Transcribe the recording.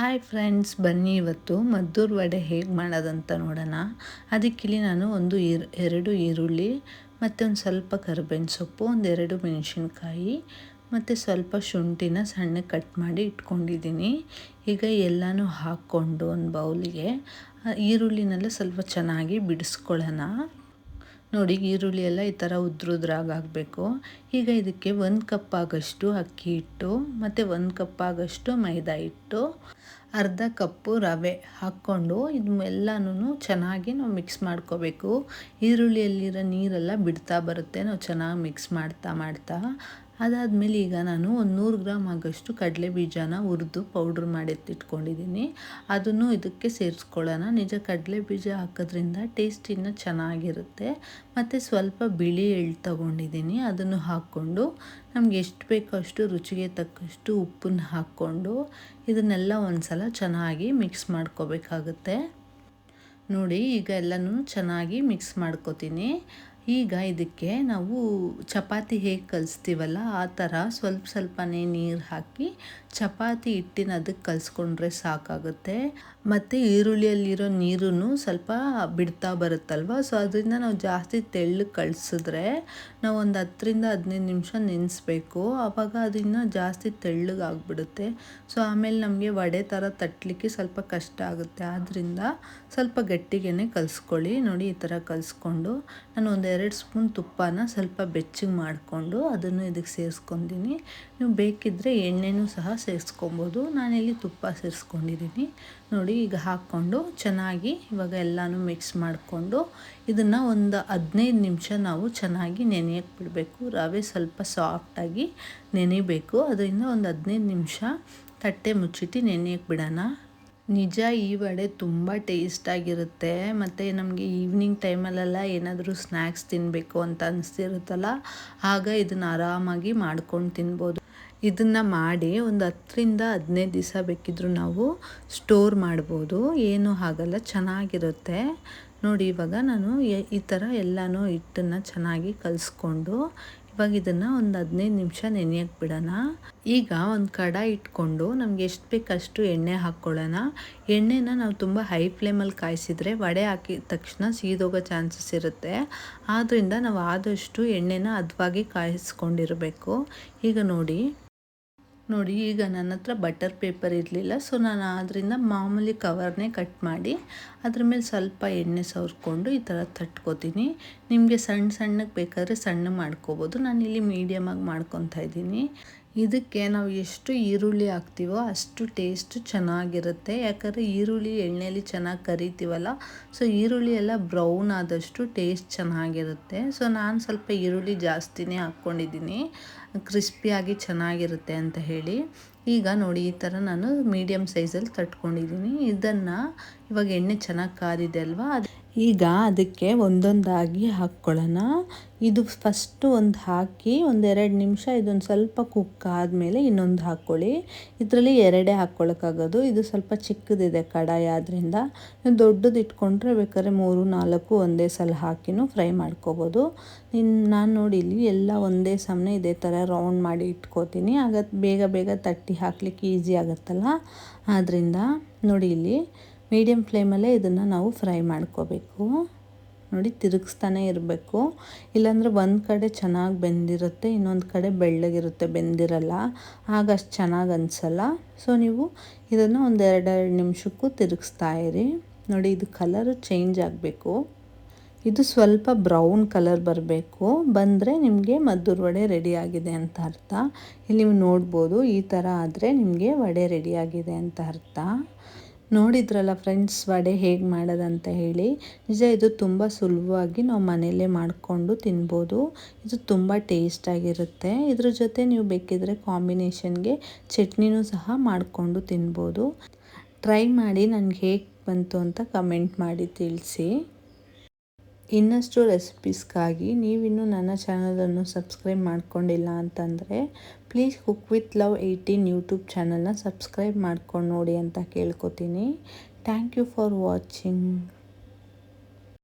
Hi friends, ಬನ್ನಿ ಇವತ್ತು ಮದ್ದೂರು ವಡೆ ಹೇಗೆ ಮಾಡೋದಂತ ನೋಡೋಣ. ಅದಕ್ಕಿಲ್ಲಿ ನಾನು ಎರಡು ಈರುಳ್ಳಿ ಮತ್ತು ಒಂದು ಸ್ವಲ್ಪ ಕರಿಬೇವಿನ ಸೊಪ್ಪು, ಒಂದೆರಡು ಮೆಣಸಿನ್ಕಾಯಿ ಮತ್ತು ಸ್ವಲ್ಪ ಶುಂಠಿನ ಸಣ್ಣಗೆ ಕಟ್ ಮಾಡಿ ಇಟ್ಕೊಂಡಿದ್ದೀನಿ. ಈಗ ಎಲ್ಲನೂ ಹಾಕ್ಕೊಂಡು ಒಂದು ಬೌಲಿಗೆ ಈರುಳ್ಳಿನೆಲ್ಲ ಸ್ವಲ್ಪ ಚೆನ್ನಾಗಿ ಬಿಡಿಸ್ಕೊಳ್ಳೋಣ. ನೋಡಿ, ಈರುಳ್ಳಿ ಎಲ್ಲ ಈ ಥರ ಉದ್ರುದ್ರಾಗಿ ಆಗಬೇಕು. ಈಗ ಇದಕ್ಕೆ 1 ಕಪ್ ಆಗೋಷ್ಟು ಅಕ್ಕಿ ಹಿಟ್ಟು ಮತ್ತು 1 ಕಪ್ ಆಗೋಷ್ಟು ಮೈದಾ ಹಿಟ್ಟು, ಅರ್ಧ ಕಪ್ಪು ರವೆ ಹಾಕ್ಕೊಂಡು ಇದನ್ನೆಲ್ಲನೂ ಚೆನ್ನಾಗಿ ನಾವು ಮಿಕ್ಸ್ ಮಾಡ್ಕೋಬೇಕು. ಈರುಳ್ಳಿಯಲ್ಲಿರೋ ನೀರೆಲ್ಲ ಬಿಡ್ತಾ ಬರುತ್ತೆ ನಾವು ಚೆನ್ನಾಗಿ ಮಿಕ್ಸ್ ಮಾಡ್ತಾ. ಅದಾದಮೇಲೆ ಈಗ ನಾನು ಒಂದು 100 ಗ್ರಾಮ್ ಆಗೋಷ್ಟು ಕಡಲೆ ಬೀಜನ ಹುರಿದು ಪೌಡ್ರ್ ಮಾಡಿ ಎತ್ತಿಟ್ಕೊಂಡಿದ್ದೀನಿ. ಅದನ್ನು ಇದಕ್ಕೆ ಸೇರಿಸ್ಕೊಳ್ಳೋಣ. ನಿಜ ಕಡಲೆ ಬೀಜ ಹಾಕೋದ್ರಿಂದ ಟೇಸ್ಟ್ ಇನ್ನೂ ಚೆನ್ನಾಗಿರುತ್ತೆ. ಮತ್ತು ಸ್ವಲ್ಪ ಬಿಳಿ ಎಳ್ಳು ತೊಗೊಂಡಿದ್ದೀನಿ, ಅದನ್ನು ಹಾಕ್ಕೊಂಡು ನಮ್ಗೆ ಎಷ್ಟು ಬೇಕೋ ಅಷ್ಟು ರುಚಿಗೆ ತಕ್ಕಷ್ಟು ಉಪ್ಪನ್ನು ಹಾಕ್ಕೊಂಡು ಇದನ್ನೆಲ್ಲ ಒಂದು ಸಲ ಚೆನ್ನಾಗಿ ಮಿಕ್ಸ್ ಮಾಡ್ಕೋಬೇಕಾಗುತ್ತೆ. ನೋಡಿ, ಈಗ ಎಲ್ಲನೂ ಚೆನ್ನಾಗಿ ಮಿಕ್ಸ್ ಮಾಡ್ಕೋತೀನಿ. ಈಗ ಇದಕ್ಕೆ ನಾವು ಚಪಾತಿ ಹೇಗೆ ಕಲಿಸ್ತೀವಲ್ಲ ಆ ಥರ ಸ್ವಲ್ಪನೇ ನೀರು ಹಾಕಿ ಚಪಾತಿ ಹಿಟ್ಟಿನ ಅದಕ್ಕೆ ಕಲಿಸ್ಕೊಂಡ್ರೆ ಸಾಕಾಗುತ್ತೆ. ಮತ್ತು ಈರುಳ್ಳಿಯಲ್ಲಿರೋ ನೀರೂ ಸ್ವಲ್ಪ ಬಿಡ್ತಾ ಬರುತ್ತಲ್ವ, ಸೊ ಅದರಿಂದ ನಾವು ಜಾಸ್ತಿ ತೆಳ್ಳಗೆ ಕಳಿಸಿದ್ರೆ ನಾವು ಒಂದು 10ರಿಂದ 15 ನಿಮಿಷ ನೆನೆಸ್ಬೇಕು. ಆವಾಗ ಅದನ್ನು ಜಾಸ್ತಿ ತೆಳ್ಳಗೆ ಆಗಿಬಿಡುತ್ತೆ. ಸೊ ಆಮೇಲೆ ನಮಗೆ ವಡೆ ಥರ ತಟ್ಟಲಿಕ್ಕೆ ಸ್ವಲ್ಪ ಕಷ್ಟ ಆಗುತ್ತೆ. ಆದ್ದರಿಂದ ಸ್ವಲ್ಪ ಗಟ್ಟಿಗೆ ಕಲಿಸ್ಕೊಳ್ಳಿ. ನೋಡಿ, ಈ ಥರ ಕಲಿಸ್ಕೊಂಡು ನಾನು 2 ಸ್ಪೂನ್ ತುಪ್ಪನ ಸ್ವಲ್ಪ ಬೆಚ್ಚಗೆ ಮಾಡಿಕೊಂಡು ಅದನ್ನು ಇದಕ್ಕೆ ಸೇರಿಸ್ಕೊಂಡಿದ್ದೀನಿ. ನೀವು ಬೇಕಿದ್ದರೆ ಎಣ್ಣೆನೂ ಸಹ ಸೇರಿಸ್ಕೊಬೋದು. ನಾನಿಲ್ಲಿ ತುಪ್ಪ ಸೇರಿಸ್ಕೊಂಡಿದ್ದೀನಿ. ನೋಡಿ, ಈಗ ಹಾಕ್ಕೊಂಡು ಚೆನ್ನಾಗಿ ಇವಾಗ ಎಲ್ಲನೂ ಮಿಕ್ಸ್ ಮಾಡಿಕೊಂಡು ಇದನ್ನು ಒಂದು 15 ನಿಮಿಷ ನಾವು ಚೆನ್ನಾಗಿ ನೆನೆಯಕ್ಕೆ ಬಿಡಬೇಕು. ರವೆ ಸ್ವಲ್ಪ ಸಾಫ್ಟಾಗಿ ನೆನೆಯಬೇಕು. ಅದರಿಂದ ಒಂದು 15 ನಿಮಿಷ ತಟ್ಟೆ ಮುಚ್ಚಿಟ್ಟು ನೆನೆಯಕ್ಕೆ ಬಿಡೋಣ. ನಿಜ ಈ ವಡೆ ತುಂಬ ಟೇಸ್ಟಾಗಿರುತ್ತೆ. ಮತ್ತು ನಮಗೆ ಈವ್ನಿಂಗ್ ಟೈಮಲ್ಲೆಲ್ಲ ಏನಾದರೂ ಸ್ನ್ಯಾಕ್ಸ್ ತಿನ್ನಬೇಕು ಅಂತ ಅನಿಸ್ತಿರುತ್ತಲ್ಲ, ಆಗ ಇದನ್ನು ಆರಾಮಾಗಿ ಮಾಡ್ಕೊಂಡು ತಿನ್ಬೋದು. ಇದನ್ನು ಮಾಡಿ ಒಂದು 10ರಿಂದ 15 ದಿವಸ ಬೇಕಿದ್ದರೂ ನಾವು ಸ್ಟೋರ್ ಮಾಡ್ಬೋದು, ಏನೂ ಆಗಲ್ಲ, ಚೆನ್ನಾಗಿರುತ್ತೆ. ನೋಡಿ, ಇವಾಗ ನಾನು ಈ ಥರ ಎಲ್ಲನೂ ಹಿಟ್ಟನ್ನು ಚೆನ್ನಾಗಿ ಕಲಿಸ್ಕೊಂಡು ಇವಾಗ ಇದನ್ನು ಒಂದು 15 ನಿಮಿಷ ನೆನೆಯಕ್ಕೆ ಬಿಡೋಣ. ಈಗ ಒಂದು ಕಡಾಯಿ ಇಟ್ಕೊಂಡು ನಮ್ಗೆ ಎಷ್ಟು ಬೇಕಷ್ಟು ಎಣ್ಣೆ ಹಾಕ್ಕೊಳ್ಳೋಣ. ಎಣ್ಣೆನ ನಾವು ತುಂಬ ಹೈ ಫ್ಲೇಮಲ್ಲಿ ಕಾಯಿಸಿದರೆ ವಡೆ ಹಾಕಿದ ತಕ್ಷಣ ಸೀದೋಗೋ ಚಾನ್ಸಸ್ ಇರುತ್ತೆ. ಆದ್ದರಿಂದ ನಾವು ಆದಷ್ಟು ಎಣ್ಣೆನ ಹದವಾಗಿ ಕಾಯಿಸ್ಕೊಂಡಿರಬೇಕು. ಈಗ ನೋಡಿ, ಈಗ ನನ್ನ ಹತ್ರ ಬಟರ್ ಪೇಪರ್ ಇರಲಿಲ್ಲ, ಸೊ ನಾನು ಅದರಿಂದ ಮಾಮೂಲಿ ಕವರ್ನೇ ಕಟ್ ಮಾಡಿ ಅದ್ರ ಮೇಲೆ ಸ್ವಲ್ಪ ಎಣ್ಣೆ ಸವರ್ಕೊಂಡು ಈ ಥರ ತಟ್ಕೋತೀನಿ. ನಿಮಗೆ ಸಣ್ಣಗೆ ಬೇಕಾದರೆ ಸಣ್ಣ ಮಾಡ್ಕೋಬೋದು. ನಾನಿಲ್ಲಿ ಮೀಡಿಯಮಾಗಿ ಮಾಡ್ಕೊತಾ ಇದ್ದೀನಿ. ಇದಕ್ಕೆ ನಾವು ಎಷ್ಟು ಈರುಳ್ಳಿ ಹಾಕ್ತೀವೋ ಅಷ್ಟು ಟೇಸ್ಟ್ ಚೆನ್ನಾಗಿರುತ್ತೆ. ಯಾಕಂದರೆ ಈರುಳ್ಳಿ ಎಣ್ಣೆಯಲ್ಲಿ ಚೆನ್ನಾಗಿ ಕರಿತೀವಲ್ಲ, ಸೊ ಈರುಳ್ಳಿ ಎಲ್ಲ ಬ್ರೌನ್ ಆದಷ್ಟು ಟೇಸ್ಟ್ ಚೆನ್ನಾಗಿರುತ್ತೆ. ಸೊ ನಾನು ಸ್ವಲ್ಪ ಈರುಳ್ಳಿ ಜಾಸ್ತಿನೇ ಹಾಕ್ಕೊಂಡಿದ್ದೀನಿ, ಕ್ರಿಸ್ಪಿಯಾಗಿ ಚೆನ್ನಾಗಿರುತ್ತೆ ಅಂತ ಹೇಳಿ. ಈಗ ನೋಡಿ, ಈ ಥರ ನಾನು ಮೀಡಿಯಮ್ ಸೈಜಲ್ಲಿ ತಟ್ಕೊಂಡಿದ್ದೀನಿ. ಇದನ್ನು ಇವಾಗ ಎಣ್ಣೆ ಚೆನ್ನಾಗಿ ಕಾದಿದೆ ಅಲ್ವಾ, ಈಗ ಅದಕ್ಕೆ ಒಂದೊಂದಾಗಿ ಹಾಕ್ಕೊಳ್ಳೋಣ. ಇದು ಫಸ್ಟು ಒಂದು ಹಾಕಿ 1-2 ನಿಮಿಷ ಇದೊಂದು ಸ್ವಲ್ಪ ಕುಕ್ ಆದಮೇಲೆ ಇನ್ನೊಂದು ಹಾಕ್ಕೊಳ್ಳಿ. ಇದರಲ್ಲಿ 2 ಹಾಕ್ಕೊಳ್ಳೋಕ್ಕಾಗೋದು. ಇದು ಸ್ವಲ್ಪ ಚಿಕ್ಕದಿದೆ ಕಡಾಯಿ, ಆದ್ದರಿಂದ ನೀವು ದೊಡ್ಡದು ಇಟ್ಕೊಂಡ್ರೆ ಬೇಕಾದ್ರೆ 3-4 ಒಂದೇ ಸಲ ಹಾಕಿನೂ ಫ್ರೈ ಮಾಡ್ಕೋಬೋದು. ನಾನು ನೋಡಿ ಇಲ್ಲಿ ಎಲ್ಲ ಒಂದೇ ಸಮನೆ ಇದೇ ಥರ ರೌಂಡ್ ಮಾಡಿ ಇಟ್ಕೋತೀನಿ. ಆಗ ಬೇಗ ತಟ್ಟಿ ಹಾಕ್ಲಿಕ್ಕೆ ಈಸಿ ಆಗುತ್ತಲ್ಲ. ಆದ್ದರಿಂದ ನೋಡಿ, ಇಲ್ಲಿ ಮೀಡಿಯಮ್ ಫ್ಲೇಮಲ್ಲೇ ಇದನ್ನು ನಾವು ಫ್ರೈ ಮಾಡ್ಕೋಬೇಕು. ನೋಡಿ, ತಿರುಗಿಸ್ತಾನೆ ಇರಬೇಕು, ಇಲ್ಲಾಂದರೆ ಒಂದು ಕಡೆ ಚೆನ್ನಾಗಿ ಬೆಂದಿರುತ್ತೆ, ಇನ್ನೊಂದು ಕಡೆ ಬೆಳ್ಳಗಿರುತ್ತೆ, ಬೆಂದಿರಲ್ಲ, ಆಗ ಅಷ್ಟು ಚೆನ್ನಾಗಿ ಅನಿಸಲ್ಲ. ಸೊ ನೀವು ಇದನ್ನು ಒಂದು 2 ನಿಮಿಷಕ್ಕೂ ತಿರುಗಿಸ್ತಾ ಇರಿ. ನೋಡಿ, ಇದು ಕಲರು ಚೇಂಜ್ ಆಗಬೇಕು. ಇದು ಸ್ವಲ್ಪ ಬ್ರೌನ್ ಕಲರ್ ಬರಬೇಕು. ಬಂದರೆ ನಿಮಗೆ ಮದ್ದೂರು ವಡೆ ರೆಡಿಯಾಗಿದೆ ಅಂತ ಅರ್ಥ. ಇಲ್ಲಿ ನೀವು ನೋಡ್ಬೋದು, ಈ ಥರ ಆದರೆ ನಿಮಗೆ ವಡೆ ರೆಡಿಯಾಗಿದೆ ಅಂತ ಅರ್ಥ. ನೋಡಿದ್ರಲ್ಲ ಫ್ರೆಂಡ್ಸ್, ವಡೆ ಹೇಗೆ ಮಾಡೋದಂತ ಹೇಳಿ. ನಿಜ ಇದು ತುಂಬ ಸುಲಭವಾಗಿ ನಾವು ಮನೆಯಲ್ಲೇ ಮಾಡಿಕೊಂಡು ತಿನ್ಬೋದು. ಇದು ತುಂಬ ಟೇಸ್ಟಾಗಿರುತ್ತೆ. ಇದ್ರ ಜೊತೆ ನೀವು ಬೇಕಿದ್ರೆ ಕಾಂಬಿನೇಷನ್ಗೆ ಚಟ್ನಿನೂ ಸಹ ಮಾಡಿಕೊಂಡು ತಿನ್ಬೋದು. ಟ್ರೈ ಮಾಡಿ ನನಗೆ ಹೇಗೆ ಬಂತು ಅಂತ ಕಮೆಂಟ್ ಮಾಡಿ ತಿಳಿಸಿ. ಇನ್ನಷ್ಟು ರೆಸಿಪೀಸ್ಗಾಗಿ ನೀವಿನ್ನೂ ನನ್ನ ಚಾನಲನ್ನು ಸಬ್ಸ್ಕ್ರೈಬ್ ಮಾಡ್ಕೊಂಡಿಲ್ಲ ಅಂತಂದರೆ please cook with love 18 YouTube ಚಾನಲ್ನ ಸಬ್ಸ್ಕ್ರೈಬ್ ಮಾಡ್ಕೊಂಡು ನೋಡಿ ಅಂತ ಕೇಳ್ಕೊತೀನಿ. Thank you for watching.